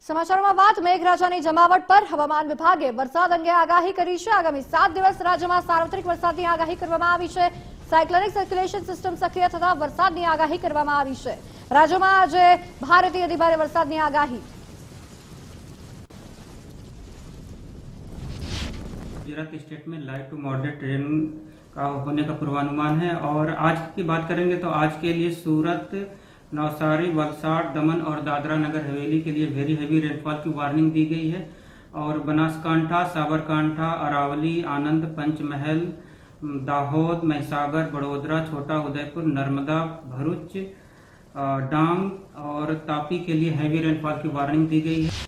સમાચારોમાં વાત મેઘરાજાની જમાવટ પર હવામાન વિભાગે વરસાદ અંગે આગાહી કરી છે। આગામી 7 દિવસ રાજ્યમાં સાર્વત્રિક વરસાદની આગાહી કરવામાં આવી છે। સાયક્લોનિક સર્ક્યુલેશન સિસ્ટમ સક્રિય થતા વરસાદની આગાહી કરવામાં આવી છે। રાજ્યમાં આજે ભારેથી અતિભારે વરસાદની આગાહી। गुजरात स्टेट में लाइट टू मॉडरेट रेन का होने का पूर्वानुमान है। और आज की बात करेंगे तो आज के लिए सूरत, नवसारी, वलसाड, दमन और दादरा नगर हवेली के लिए वेरी हैवी रेनफॉल की वार्निंग दी गई है। और बनासकांठा, साबरकांठा, अरावली, आनंद, पंचमहल, दाहोद, महिसागर, बड़ोदरा, छोटा उदयपुर, नर्मदा, भरूच, डांग और तापी के लिए हैवी रेनफॉल की वार्निंग दी गई है।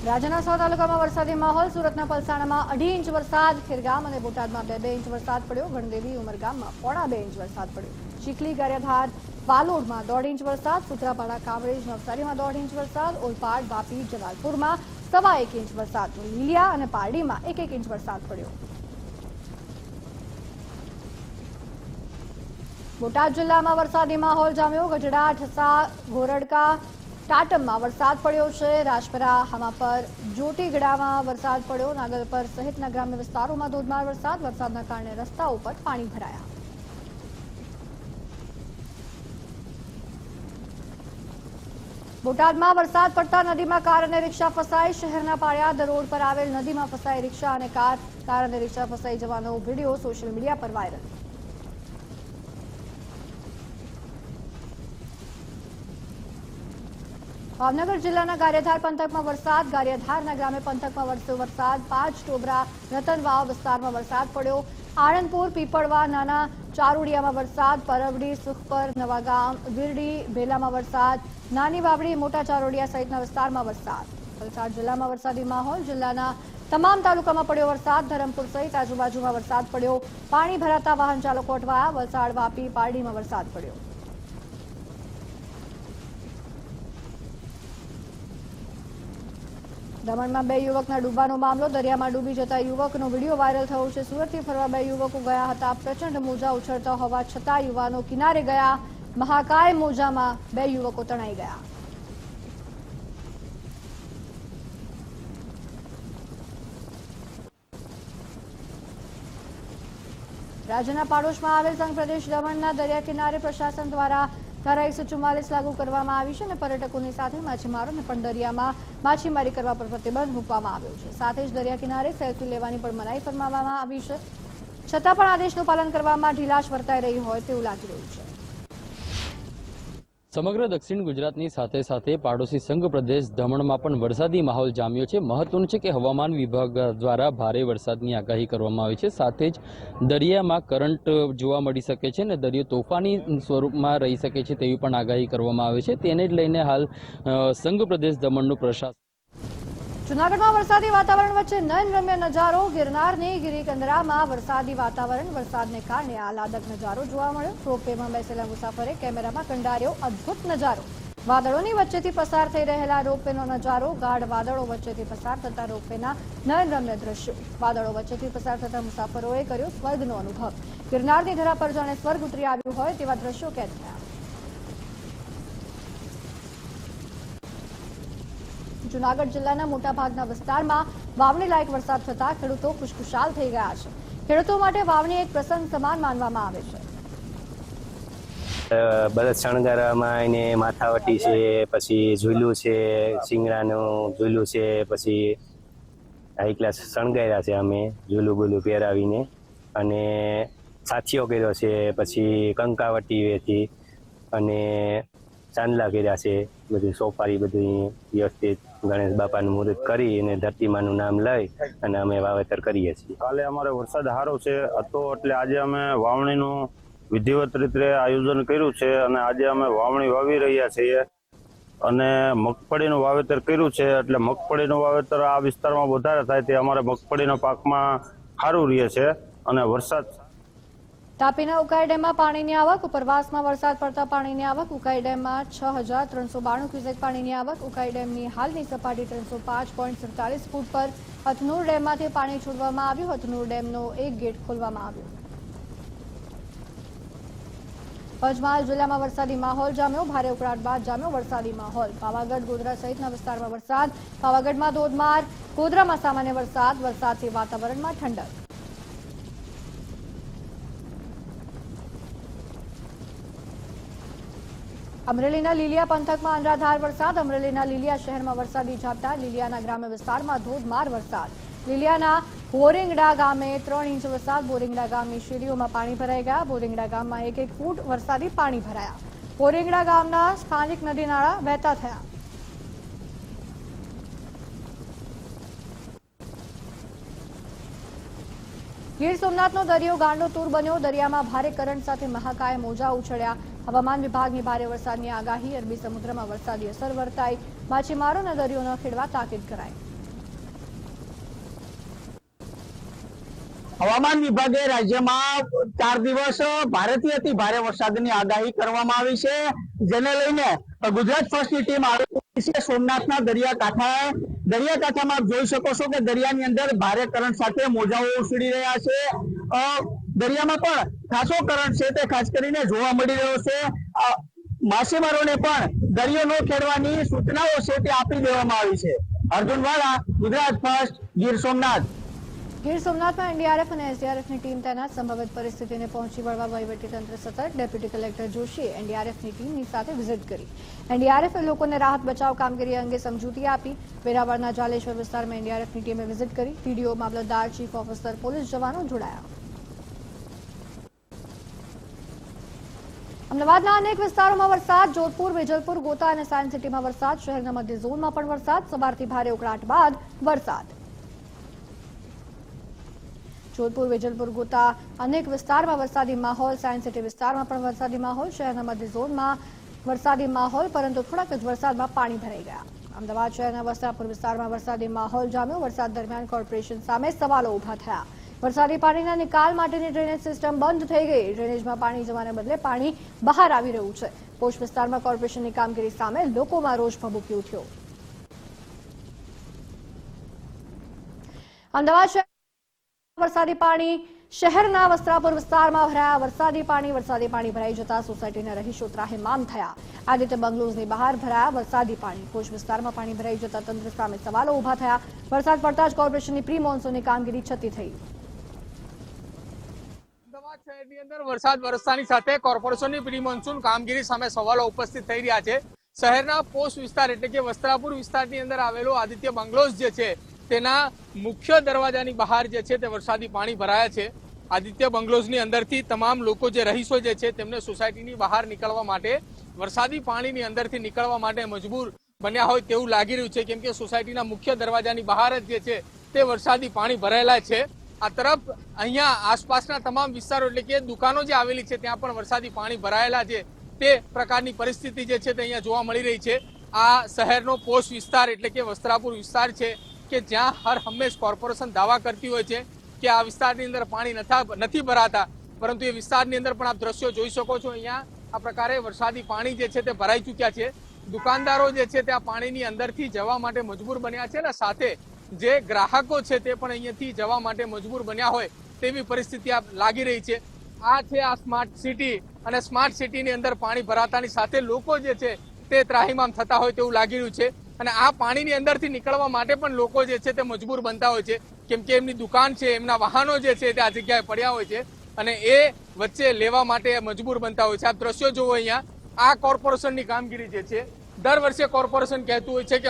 રાજ્યના 100 તાલુકામાં વરસાદી માહોલ। સુરતના પલસાણામાં 2.5 ઇંચ વરસાદ, ખેરગામ અને બોટાદમાં 2 ઇંચ વરસાદ પડ્યો। ગણદેવી, ઉમરગામમાં 1.25 ઇંચ વરસાદ પડ્યો। ચીખલી, ગારિયાધાર, વાલોડમાં 1.5 ઇંચ વરસાદ, સુત્રાપાડા, કામરેજ, નવસારીમાં 1.5 ઇંચ વરસાદ, ઓલપાડ, વાપી, જલાલપુરમાં 1.25 ઇંચ વરસાદ, લીલિયા અને પારડીમાં 1 ઇંચ વરસાદ પડ્યો। બોટાદ જિલ્લામાં વરસાદી માહોલ જામ્યો। ગઢડા, ઠસા, ઘોરડકા, ટાટમમાં વરસાદ પડ્યો છે। રાજપરા, હામાપર, જોટીગડામાં વરસાદ પડ્યો। નાગલપર સહિતના ગ્રામ્ય વિસ્તારોમાં ધોધમાર વરસાદ। વરસાદના કારણે રસ્તાઓ પર પાણી ભરાયા। બોટાદમાં વરસાદ પડતા નદીમાં કાર અને રિક્ષા ફસાઈ। શહેરના પાળિયાદ રોડ પર આવેલ નદીમાં ફસાઈ રિક્ષા અને કાર અને રિક્ષા ફસાઈ જવાનો વિડીયો સોશિયલ મીડિયા પર વાયરલ। ભાવનગર જિલ્લાના ગારિયાધાર પંથકમાં વરસાદ। ગારિયાધારના ગ્રામ્ય પંથકમાં વરસ્યો વરસાદ। 5 ટોબરા, રતનવાવ વિસ્તારમાં વરસાદ પડ્યો। આણંદપુર, પીપળવા, નાના ચારોડિયામાં વરસાદ। પરવડી, સુખપર, નવાગામ, વિરડી, ભેલામાં વરસાદ। નાની વાવડી, મોટા ચારોડિયા સહિતના વિસ્તારમાં વરસાદ। વલસાડ જિલ્લામાં વરસાદી માહોલ। જિલ્લાના તમામ તાલુકામાં પડ્યો વરસાદ। ધરમપુર સહિત આજુબાજુમાં વરસાદ પડ્યો। પાણી ભરાતા વાહન ચાલકો અટવાયા। વલસાડ, વાપી, પારડીમાં વરસાદ પડ્યો। દમણમાં 2 યુવકના ડૂબવાનો મામલો। દરિયામાં ડૂબી જતા યુવકનો વિડીયો વાયરલ થયો છે। સુરતથી ફરવા 2 યુવકો ગયા હતા। પ્રચંડ મોજા ઉછળતા હોવા છતાં યુવાનો કિનારે ગયા। મહાકાય મોજામાં 2 યુવકો તણાઈ ગયા। રાજ્યના પાડોશમાં આવેલ સંઘ પ્રદેશ દમણના દરિયા કિનારે પ્રશાસન દ્વારા ધારા 144 લાગુ કરવામાં આવી છે અને પર્યટકોની સાથે માછીમારોને પણ દરિયામાં માછીમારી કરવા પર પ્રતિબંધ મૂકવામાં આવ્યો છે। સાથે જ દરિયા કિનારે સેલ્ફી લેવાની પણ મનાઈ ફરમાવવામાં આવી છે। છતાં પણ આદેશનું પાલન કરવામાં ઢીલાશ વર્તાઈ રહી હોય તેવું લાગી રહ્યું છે। સમગ્ર દક્ષિણ ગુજરાતની સાથે સાથે પાડોશી સંઘ પ્રદેશ દમણમાં પણ વરસાદી માહોલ જામ્યો છે। મહત્વનું છે કે હવામાન વિભાગ દ્વારા ભારે વરસાદની આગાહી કરવામાં આવી છે। સાથે જ દરિયામાં કરંટ જોવા મળી શકે છે અને દરિયો તોફાની સ્વરૂપમાં રહી શકે છે તેવી પણ આગાહી કરવામાં આવી છે। તેને જ લઈને હાલ સંઘ પ્રદેશ દમણનું પ્રશાસન। જૂનાગઢમાં વરસાદી વાતાવરણ વચ્ચે નયનરમ્ય નજારો। ગિરનારની ગિરિકંદરામાં વરસાદી વાતાવરણ। વરસાદને કારણે આહલાદક નજારો જોવા મળ્યો। રોપવેમાં બેસેલા મુસાફરે કેમેરામાં કંડાર્યો અદ્ભુત નજારો। વાદળોની વચ્ચેથી પસાર થઈ રહેલા રોપવેનો નજારો। ગાઢ વાદળો વચ્ચેથી પસાર થતા રોપવેના નયનરમ્ય દ્રશ્યો। વાદળો વચ્ચેથી પસાર થતા મુસાફરોએ કર્યો સ્વર્ગનો અનુભવ। ગિરનારની ધરા પર જાણે સ્વર્ગ ઉતરી આવ્યું હોય તેવા દ્રશ્યો કેદ થયા। જૂનાગઢ જિલ્લાના મોટાભાગના વિસ્તારમાં વાવણી લાયક વરસાદ થતા ખેડૂતો ખુશખુશાલ થઈ ગયા છે। ખેડૂતો માટે વાવણી એક પ્રસંગ સમાન માનવામાં આવે છે। બળદ શણગારવામાં એને માથાવટી છે, પછી ઝૂલું છે, શિંગડાનું ઝૂલું છે, પછી હાઈ ક્લાસ શણગાર્યા છે અમે ઝૂલું બુલું પહેરાવીને, અને સાથીઓ કર્યો છે, પછી કંકાવટી વેચી અને ચાંદલા કર્યા છે। બધું સોપારી બધું વ્યવસ્થિત ગણેશ બાપાનું મુહૂર્ત કરી અને ધરતીમાનું નામ લઈ અને અમે વાવેતર કરીએ છીએ। કાલે અમારે વરસાદ સારો છે હતો એટલે આજે અમે વાવણીનું વિધિવત રીતે આયોજન કર્યું છે અને આજે અમે વાવણી વાવી રહ્યા છીએ અને મગફળીનું વાવેતર કર્યું છે। એટલે મગફળીનું વાવેતર આ વિસ્તારમાં વધારે થાય તે અમારે મગફળીના પાકમાં સારું રહે છે અને વરસાદ। તાપીના ઉકાઈ ડેમમાં પાણીની આવક। ઉપરવાસમાં વરસાદ પડતા પાણીની આવક। ઉકાઈ ડેમમાં 6392 ક્યુસેક પાણીની આવક। ઉકાઈ ડેમની હાલની સપાટી 305.47 ફૂટ પર। હથનુર ડેમમાંથી પાણી છોડવામાં આવ્યું। હથનુર ડેમનો એક ગેટ ખોલવામાં આવ્યો। પંચમહાલ જિલ્લામાં વરસાદી માહોલ જામ્યો, ભારે ઉકળાટ બાદ જામ્યો વરસાદી માહોલ। પાવાગઢ, ગોધરા સહિતના વિસ્તારમાં વરસાદ, પાવાગઢમાં ધોધમાર, ગોધરામાં સામાન્ય વરસાદથી વાતાવરણમાં ઠંડક। અમરેલીના લીલિયા પંથકમાં અનરાધાર વરસાદ, અમરેલીના લીલિયા શહેરમાં વરસાદી ઝાપટા, લીલિયાના ગ્રામ્ય વિસ્તારમાં ધોધમાર વરસાદ। લીલિયાના બોરિંગડા ગામે 3 ઇંચ વરસાદ, બોરિંગડા ગામની શેરીઓમાં પાણી ભરાઈ ગયા, બોરિંગડા ગામમાં 1 ફૂટ વરસાદી પાણી ભરાયા, બોરિંગડા ગામના સ્થાનિક નદી નાળા વહેતા થયા। ગીર સોમનાથનો દરિયો ગાંડો તૂર બન્યો, દરિયામાં ભારે કરંટ સાથે મહાકાય મોજા ઉછળ્યા। હવામાન વિભાગની ભારે વરસાદની આગાહી, અરબી સમુદ્રમાં વરસાદી અસર વર્તાઈ, માછીમારોને દરિયો ન ખેડવા તાકીદ કરાઈ। હવામાન વિભાગે રાજ્યમાં 4 દિવસ ભારેથી અતિ ભારે વરસાદની આગાહી કરવામાં આવી છે, જેને લઈને ગુજરાત ફર્સ્ટની ટીમ આવી છે સોમનાથના દરિયાકાંઠામાં। આપ જોઈ શકો છો કે દરિયાની અંદર ભારે કરંટ સાથે મોજાઓ ઉછળી રહ્યા છે, દરિયામાં પણ ખાસો કરંટ છે તે ખાસ કરીને જોવા મળી રહ્યો છે। માછીમારોને પણ દરિયો ન ખેડવાની સૂચનાઓ છે તે આપી દેવામાં આવી છે। અર્જુન વાળા, ગુજરાત ફર્સ્ટ, ગીર સોમનાથ। ગીર સોમનાથમાં એનડીઆરએફ અને એસડીઆરએફની ટીમ તૈનાત, સંભવિત પરિસ્થિતિને પહોંચી વળવા વહીવટીતંત્ર સતર્ક। ડેપ્યુટી કલેક્ટર જોશીએ એનડીઆરએફની ટીમની સાથે વિઝિટ કરી, એનડીઆરએફે લોકોને રાહત બચાવ કામગીરી અંગે સમજૂતી આપી। વેરાવળના જાલેશ્વર વિસ્તારમાં એનડીઆરએફની ટીમે વિઝિટ કરી, ટીડીઓ, મામલતદાર, ચીફ ઓફિસર, પોલીસ જવાનો જોડાયા। અમદાવાદના અનેક વિસ્તારોમાં વરસાદ, જોધપુર, વેજલપુર, ગોતા અને સાયન્સ સિટીમાં વરસાદ, શહેરના મધ્ય ઝોનમાં પણ વરસાદ, સવારથી ભારે ઉકળાટ બાદ વરસાદ। જોધપુર, વેજલપુર, ગોતા અનેક વિસ્તારમાં વરસાદી માહોલ, સાયન્સ સિટી વિસ્તારમાં પણ વરસાદી માહોલ, શહેરના મધ્ય ઝોનમાં વરસાદી માહોલ, પરંતુ થોડાક જ વરસાદમાં પાણી ભરાઈ ગયા। અમદાવાદ શહેરના વસ્ત્રાપુર વિસ્તારમાં વરસાદી માહોલ જામ્યો, વરસાદ દરમિયાન કોર્પોરેશન સામે સવાલો ઉભા થયા। વરસાદી પાણીના નિકાલ માટેની ડ્રેનેજ સિસ્ટમ બંધ થઈ ગઈ, ડ્રેનેજમાં પાણી જવાને બદલે પાણી બહાર આવી રહ્યું છે। પોશ વિસ્તારમાં કોર્પોરેશનની કામગીરી સામે લોકોમાં રોષ ભભૂકી ઉઠ્યો। અમદાવાદ વરસાદી પાણી શહેરના વસ્ત્રાપુર વિસ્તારમાં ભરાયા, વરસાદી પાણી ભરાઈ જતા સોસાયટીના રહીશો ત્રાહિમામ થયા। આદિત્ય બંગલોઝની બહાર ભરાયા વરસાદી પાણી, પોશ વિસ્તારમાં પાણી ભરાઈ જતા તંત્ર સામે સવાલો ઉભા થયા। વરસાદ પડતા જ કોર્પોરેશનની પ્રી મોન્સૂનની કામગીરી છતી થઈ। અમદાવાદ શહેરની અંદર વરસાદ વરસતાની સાથે કોર્પોરેશનની પ્રી મોન્સૂન કામગીરી સામે સવાલો ઉપસ્થિત થઈ રહ્યા છે। શહેરના પોશ વિસ્તાર એટલે કે વસ્ત્રાપુર વિસ્તારની અંદર આવેલો આદિત્ય બંગલોઝ જે છે તેના મુખ્ય દરવાજાની બહાર જે છે તે વરસાદી પાણી ભરાયા છે। આદિત્ય બંગલોઝની અંદરથી તમામ લોકો જે રહીશો જે છે તેમને સોસાયટીની બહાર નીકળવા માટે, વરસાદી પાણીની અંદરથી નીકળવા માટે મજબૂર બન્યા હોય તેવું લાગી રહ્યું છે, કેમ કે સોસાયટીના મુખ્ય દરવાજાની બહાર જ જે છે તે વરસાદી પાણી ભરાયેલા છે। આ તરફ અહીંયા આસપાસના તમામ વિસ્તારો એટલે કે દુકાનો જે આવેલી છે ત્યાં પણ વરસાદી પાણી ભરાયેલા છે, તે પ્રકારની પરિસ્થિતિ જે છે તે અહીંયા જોવા મળી રહી છે। આ શહેરનો પોશ વિસ્તાર એટલે કે વસ્ત્રાપુર વિસ્તાર છે કે જ્યાં હર હંમેશ કોર્પોરેશન દાવા કરતી હોય છે કે આ વિસ્તારની અંદર પાણી નથી ભરાતા, પરંતુ એ વિસ્તારની અંદર પણ આપ દ્રશ્યો જોઈ શકો છો। અહીંયા આ પ્રકારે વરસાદી પાણી જે છે તે ભરાઈ ચૂક્યા છે। દુકાનદારો જે છે તે આ પાણીની અંદરથી જવા માટે મજબૂર બન્યા છે અને સાથે જે ગ્રાહકો છે તે પણ અહીંયાથી જવા માટે મજબૂર બન્યા હોય તેવી પરિસ્થિતિ આ લાગી રહી છે। આ છે આ સ્માર્ટ સિટી, અને સ્માર્ટ સિટીની અંદર પાણી ભરાતાની સાથે લોકો જે છે તે ત્રાહિમામ થતા હોય તેવું લાગી રહ્યું છે। અને આ પાણીની અંદરથી નીકળવા માટે પણ લોકો જે છે તે મજબૂર બનતા હોય છે, કેમ કે એમની દુકાન છે, એમના વાહનો જે છે તે આ જગ્યાએ પડ્યા હોય છે અને એ વચ્ચે લેવા માટે મજબૂર બનતા હોય છે। આપ દ્રશ્યો જુઓ અહીંયા, આ કોર્પોરેશનની કામગીરી જે છે દર વર્ષે કોર્પોરેશન કહેતું હોય છે કે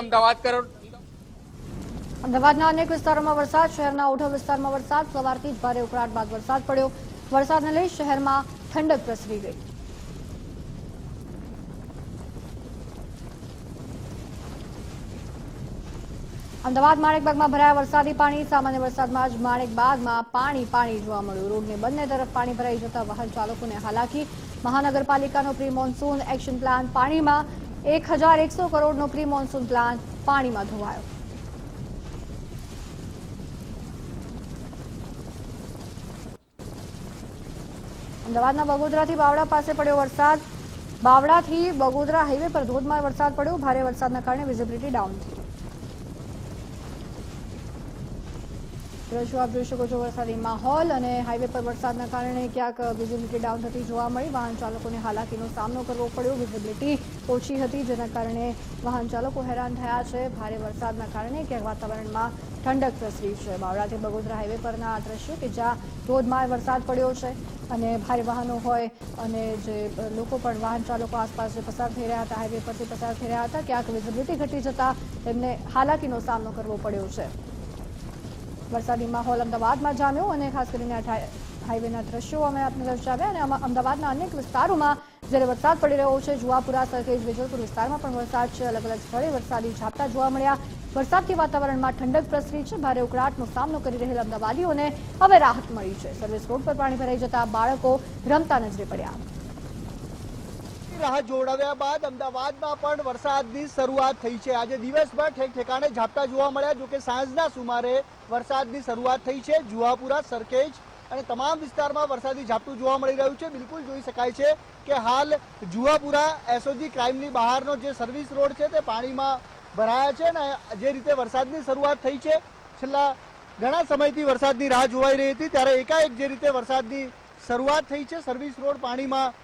અમદાવાદના અનેક વિસ્તારોમાં વરસાદ, શહેરના ઓઢવ વિસ્તારમાં વરસાદ, સવારથી જ ભારે ઉકળાટ બાદ વરસાદ પડ્યો, વરસાદને લઈ શહેરમાં ઠંડક પ્રસરી ગઈ। અમદાવાદ માણેકબાગમાં ભરાયા વરસાદી પાણી, સામાન્ય વરસાદમાં જ માણેકબાગમાં પાણી જોવા મળ્યું, રોડની બંને તરફ પાણી ભરાઈ જતા વાહન ચાલકોને હાલાકી। મહાનગરપાલિકાનો પ્રી મોન્સૂન એક્શન પ્લાન પાણીમાં, 1100 કરોડનો પ્રી મોન્સૂન પ્લાન પાણીમાં ધોવાયો। અમદાવાદના બગોદરાથી બાવળા પાસે પડ્યો વરસાદ, બાવળાથી બગોદરા હાઈવે પર ધોધમાર વરસાદ પડ્યો, ભારે વરસાદના કારણે વિઝિબિલિટી ડાઉન થઈ। દ્રશ્યો આપ જોઈ શકો છો, વરસાદી માહોલ અને હાઈવે પર વરસાદના કારણે ક્યાંક વિઝિબિલિટી ડાઉન થતી જોવા મળી. વાહન ચાલકોને હાલાકીનો સામનો કરવો પડ્યો. વિઝિબિલિટી ઓછી હતી, જેના કારણે વાહન ચાલકો હેરાન થયા છે. ભારે વરસાદના કારણે ક્યાંક વાતાવરણમાં ઠંડક પ્રસરી છે. બાવળાથી બગોદરા હાઈવે પરના આ દ્રશ્યો કે જ્યાં ધોધમાર વરસાદ પડ્યો છે અને ભારે વાહનો હોય અને જે લોકો પણ વાહન ચાલકો આસપાસ જે પસાર થઈ રહ્યા હતા, હાઈવે પરથી પસાર થઈ રહ્યા હતા, ક્યાંક વિઝિબિલિટી ઘટી જતા તેમને હાલાકીનો સામનો કરવો પડ્યો છે. વરસાદી માહોલ અમદાવાદમાં જામ્યો અને ખાસ કરીને હાઈવેના દ્રશ્યો અમે આપને દર્શાવ્યા. અને અમદાવાદના અનેક વિસ્તારોમાં જ્યારે વરસાદ પડી રહ્યો છે, જુહાપુરા, સરખેજ, વેજલપુર વિસ્તારમાં પણ વરસાદ છે. અલગ અલગ સ્થળે વરસાદી ઝાપટા જોવા મળ્યા. વરસાદથી વાતાવરણમાં ઠંડક પ્રસરી છે. ભારે ઉકળાટનો સામનો કરી રહેલા અમદાવાદીઓને હવે રાહત મળી છે. સર્વિસ રોડ પર પાણી ભરાઈ જતા બાળકો રમતા નજરે પડ્યા. રાહ જોડાવ્યા બાદ અમદાવાદમાં પણ વરસાદની શરૂઆત થઈ છે. આજે દિવસભર ઠેક ઠેકાણે ઝાપટા જોવા મળ્યા. જોકે સાંજના સુમારે વરસાદની શરૂઆત થઈ છે. જુહાપુરા, સરખેજ અને તમામ વિસ્તારમાં વરસાદી ઝાપટું જોવા મળી રહ્યું છે. બિલકુલ જોઈ શકાય છે કે હાલ જુહાપુરા એસઓજી ક્રાઇમની બહારનો જે સર્વિસ રોડ છે તે પાણીમાં ભરાયા છે. અને જે રીતે વરસાદની શરૂઆત થઈ છે, છેલ્લા ઘણા સમયથી વરસાદની રાહ જોવાઈ રહી હતી, ત્યારે એકાએક જે રીતે વરસાદની શરૂઆત થઈ છે, સર્વિસ રોડ પાણીમાં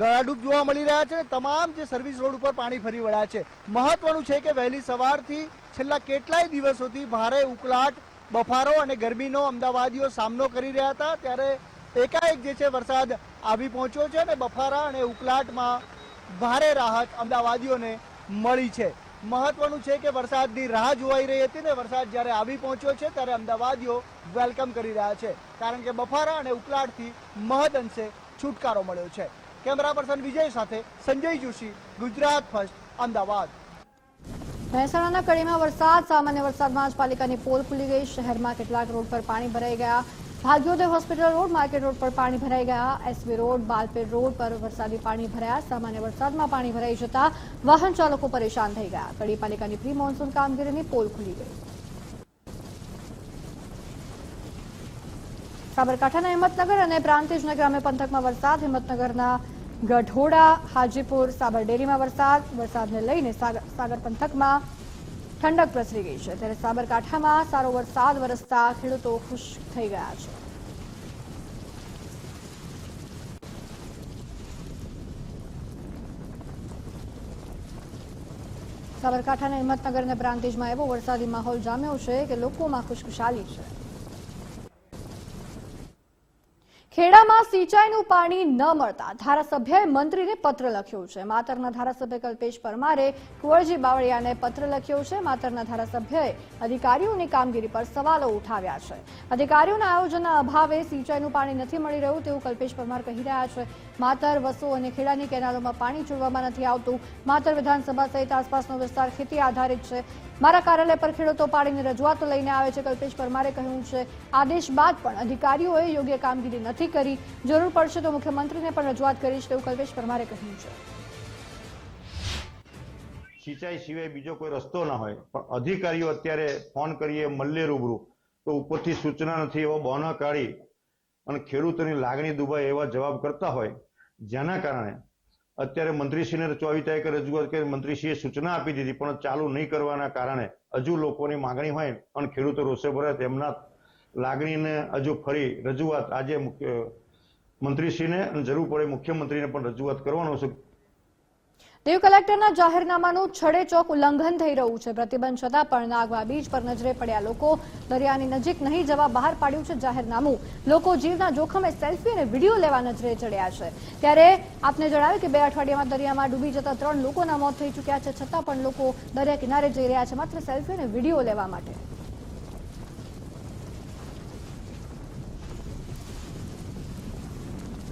ગળાડૂબ જોવા મળી રહ્યા છે. તમામ જે સર્વિસ રોડ ઉપર પાણી ફરી વળ્યા છે. મહત્વનું છે કે વહેલી સવારથી છેલ્લા કેટલાય દિવસોથી ભારે ઉકળાટ, બફારો અને ગરમીનો અમદાવાદીઓ સામનો કરી રહ્યા હતા, ત્યારે એકાએક જે છે વરસાદ આવી પહોંચ્યો છે અને બફારા અને ઉકળાટમાં ભારે રાહત અમદાવાદીઓને મળી છે. મહત્વનું છે કે વરસાદની રાહ જોવાઈ રહી હતી ને વરસાદ જ્યારે આવી પહોંચ્યો છે ત્યારે અમદાવાદીઓ વેલકમ કરી રહ્યા છે, કારણ કે બફારા અને ઉકળાટથી મહદ અંશે છુટકારો મળ્યો છે. કેમેરા પર્સન વિજય સાથે સંજય જોશી, ગુજરાત ફર્સ્ટ, અમદાવાદ. મહેસાણાના કડીમાં વરસાદ. સામાન્ય વરસાદમાં જ પાલિકાની પોલ ખુલી ગઈ. શહેરમાં કેટલાક રોડ પર પાણી ભરાઈ ગયા. ભાગ્યોદય હોસ્પિટલ રોડ, માર્કેટ રોડ પર પાણી ભરાઈ ગયા. એસવી રોડ, બાલપેર રોડ પર વરસાદી પાણી ભરાયા. સામાન્ય વરસાદમાં પાણી ભરાઈ જતા વાહન ચાલકો પરેશાન થઈ ગયા. કડી પાલિકાની પ્રી મોન્સૂન કામગીરીની પોલ ખુલી ગઈ. સાબરકાંઠાના હિંમતનગર અને પ્રાંતિજના ગ્રામ્ય પંથકમાં વરસાદ. હિંમતનગરના ગઢોડા, હાજીપુર, સાબરડેરીમાં વરસાદને લઈને સાગર પંથકમાં ઠંડક પ્રસરી ગઈ છે. ત્યારે સાબરકાંઠામાં સારો વરસાદ વરસતા ખેડૂતો ખુશ થઈ ગયા છે. સાબરકાંઠાના હિંમતનગર અને પ્રાંતિજમાં એવો વરસાદી માહોલ જામ્યો છે કે લોકોમાં ખુશખુશાલી છે. ખેડામાં સિંચાઈનું પાણી ન મળતા ધારાસભ્યએ મંત્રીને પત્ર લખ્યો છે. માતરના ધારાસભ્ય કલ્પેશ પરમારે કુંવરજી બાવળિયાને પત્ર લખ્યો છે. માતરના ધારાસભ્યએ અધિકારીઓની કામગીરી પર સવાલો ઉઠાવ્યા છે. અધિકારીઓના આયોજનના અભાવે સિંચાઈનું પાણી નથી મળી રહ્યું તેવું કલ્પેશ પરમાર કહી રહ્યા છે. માતર, વસો અને ખેડાની કેનાલોમાં પાણી છોડવામાં નથી આવતું. માતર વિધાનસભા સહિત આસપાસનો વિસ્તાર ખેતી આધારિત છે. મારા કાર્યાલય પર ખેડૂતો પાણીની રજૂઆતો લઈને આવે છે. કલ્પેશ પરમારે કહ્યું છે, આદેશ બાદ પણ અધિકારીઓએ યોગ્ય કામગીરી નથી કરી. જરૂર પડશે તો મુખ્યમંત્રીને પણ રજૂઆત કરીશ તેવું કલ્પેશ પરમારે કહ્યું છે. સિંચાઈ સિવાય બીજો કોઈ રસ્તો ના હોય, પણ અધિકારીઓ અત્યારે ફોન કરીએ, મળીએ રૂબરૂ તો ઉપરથી સૂચના નથી એવો બહાના કાઢી અને ખેડૂતોની લાગણી દુભાય એવા જવાબ કરતા હોય, જેના કારણે અત્યારે મંત્રીશ્રીને 24 તારીખે રજૂઆત કરી, મંત્રીશ્રીએ સૂચના આપી દીધી, પણ ચાલુ નહીં કરવાના કારણે હજુ લોકોની માંગણી હોય અને ખેડૂતો રોષે ભરાય તેમના લાગણીને હજુ ફરી રજૂઆત આજે મંત્રીશ્રીને અને જરૂર પડે મુખ્યમંત્રીને પણ રજૂઆત કરવાનો છે. દીવ કલેક્ટરના જાહેરનામાનું છડેચોક ઉલ્લંઘન થઈ રહ્યું છે. પ્રતિબંધ છતાં પણ નાગવા બીચ પર નજરે પડ્યા લોકો. દરિયાની નજીક નહીં જવા બહાર પાડ્યું છે જાહેરનામું. લોકો જીવના જોખમે સેલ્ફી અને વિડીયો લેવા નજરે ચડ્યા છે. ત્યારે આપને જણાવ્યું કે 2 અઠવાડિયામાં દરિયામાં ડૂબી જતા 3 લોકોના મોત થઈ ચૂક્યા છે. છતાં પણ લોકો દરિયા કિનારે જઈ રહ્યા છે માત્ર સેલ્ફી અને વિડીયો લેવા માટે.